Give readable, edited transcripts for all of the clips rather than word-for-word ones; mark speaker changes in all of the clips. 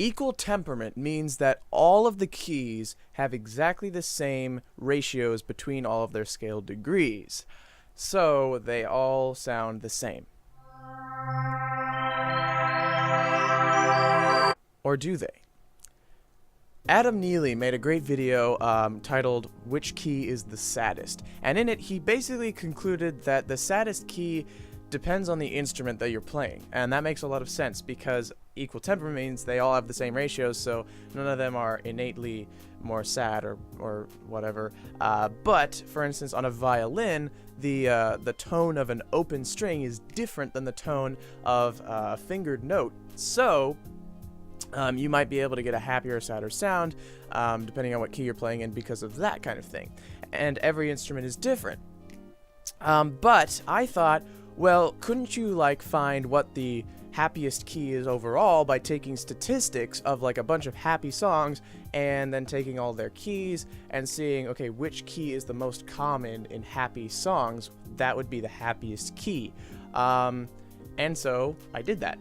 Speaker 1: Equal temperament means that all of the keys have exactly the same ratios between all of their scale degrees. So they all sound the same. Or do they? Adam Neely made a great video titled "Which Key is the Saddest?" And in it he basically concluded that the saddest key depends on the instrument that you're playing. And that makes a lot of sense because equal temperament means they all have the same ratios, so none of them are innately more sad or whatever. But for instance, on a violin, the tone of an open string is different than the tone of a fingered note. So you might be able to get a happier or sadder sound depending on what key you're playing in because of that kind of thing. And every instrument is different. But I thought, well, couldn't you like find what the happiest key is overall by taking statistics of like a bunch of happy songs and then taking all their keys and seeing, okay, which key is the most common in happy songs? That would be the happiest key. And so I did that.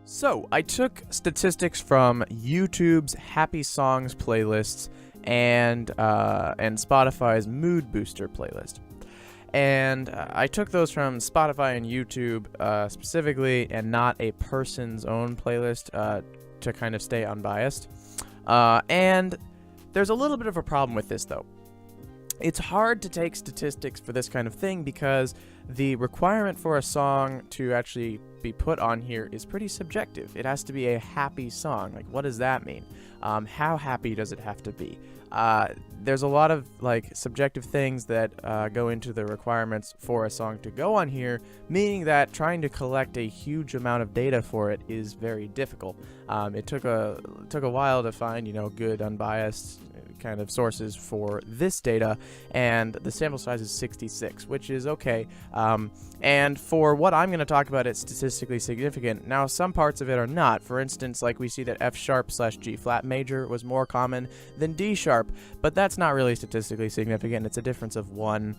Speaker 1: So I took statistics from YouTube's Happy Songs playlists and Spotify's Mood Booster playlist. And I took those from Spotify and YouTube specifically, and not a person's own playlist to kind of stay unbiased. And there's a little bit of a problem with this, though. It's hard to take statistics for this kind of thing because the requirement for a song to actually be put on here is pretty subjective. It has to be a happy song. Like, what does that mean? How happy does it have to be? There's a lot of like subjective things that go into the requirements for a song to go on here, meaning that trying to collect a huge amount of data for it is very difficult. It took a while to find, good unbiased kind of sources for this data, and the sample size is 66, which is okay. And for what I'm going to talk about, it's statistically significant. Now, some parts of it are not. For instance, like we see that F sharp / G flat major was more common than D sharp, but that's not really statistically significant. It's a difference of 1,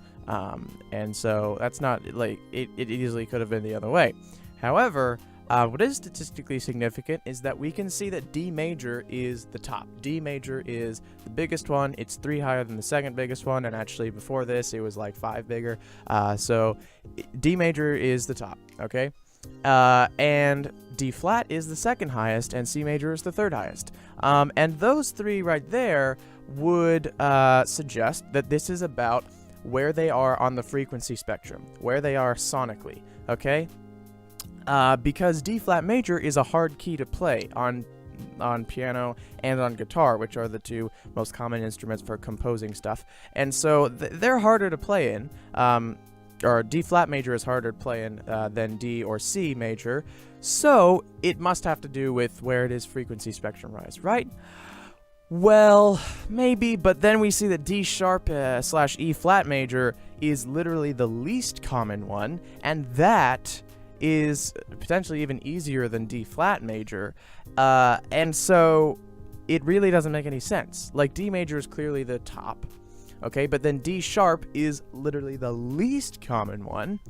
Speaker 1: and so that's not like it easily could have been the other way. However, what is statistically significant is that we can see that D major is the top. D major is the biggest one. It's 3 higher than the second biggest one, and actually before this it was like 5 bigger. So D major is the top, okay? And D flat is the second highest, and C major is the third highest. And those 3 right there would suggest that this is about where they are on the frequency spectrum, where they are sonically, okay? Because D flat major is a hard key to play on piano and on guitar, which are the 2 most common instruments for composing stuff. And so they're harder to play in, or D flat major is harder to play in than D or C major. So it must have to do with where it is frequency spectrum-wise, right? Well, maybe, but then we see that D sharp / E flat major is literally the least common one, and that is potentially even easier than D flat major, and so it really doesn't make any sense. Like, D major is clearly the top, okay, but then D sharp is literally the least common one,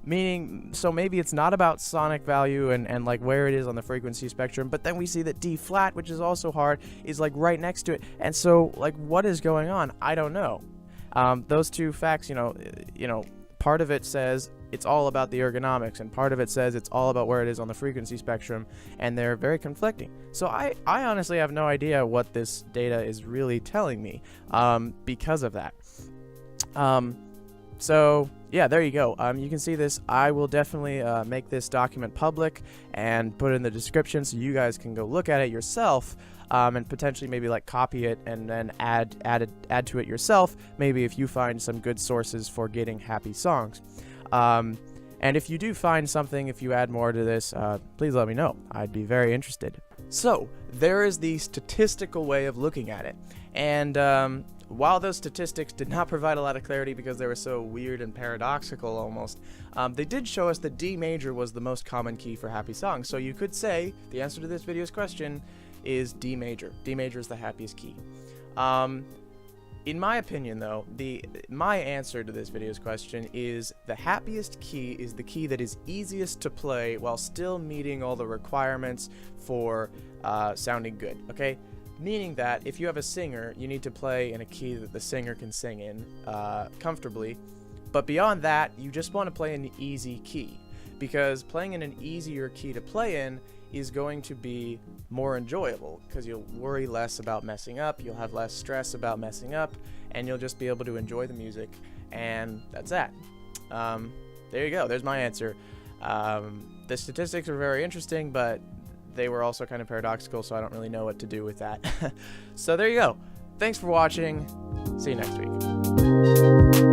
Speaker 1: meaning, so maybe it's not about sonic value and like where it is on the frequency spectrum, but then we see that D flat, which is also hard, is like right next to it, and so like what is going on? I don't know. Those 2 facts, part of it says it's all about the ergonomics, and part of it says it's all about where it is on the frequency spectrum, and they're very conflicting. So I honestly have no idea what this data is really telling me because of that. So yeah, there you go. You can see this. I will definitely make this document public and put it in the description so you guys can go look at it yourself. And potentially maybe like copy it and then add to it yourself, maybe if you find some good sources for getting happy songs. And if you do find something, if you add more to this, please let me know. I'd be very interested. So there is the statistical way of looking at it. And while those statistics did not provide a lot of clarity because they were so weird and paradoxical almost, they did show us that D major was the most common key for happy songs. So you could say the answer to this video's question is D major. D major is the happiest key. In my opinion, though, my answer to this video's question is the happiest key is the key that is easiest to play while still meeting all the requirements for sounding good, okay? Meaning that if you have a singer, you need to play in a key that the singer can sing in comfortably. But beyond that, you just want to play an easy key, because playing in an easier key to play in is going to be more enjoyable, because you'll worry less about messing up, you'll have less stress about messing up, and you'll just be able to enjoy the music, and that's that. There you go, there's my answer. The statistics are very interesting, but they were also kind of paradoxical, so I don't really know what to do with that. So there you go. Thanks for watching. See you next week.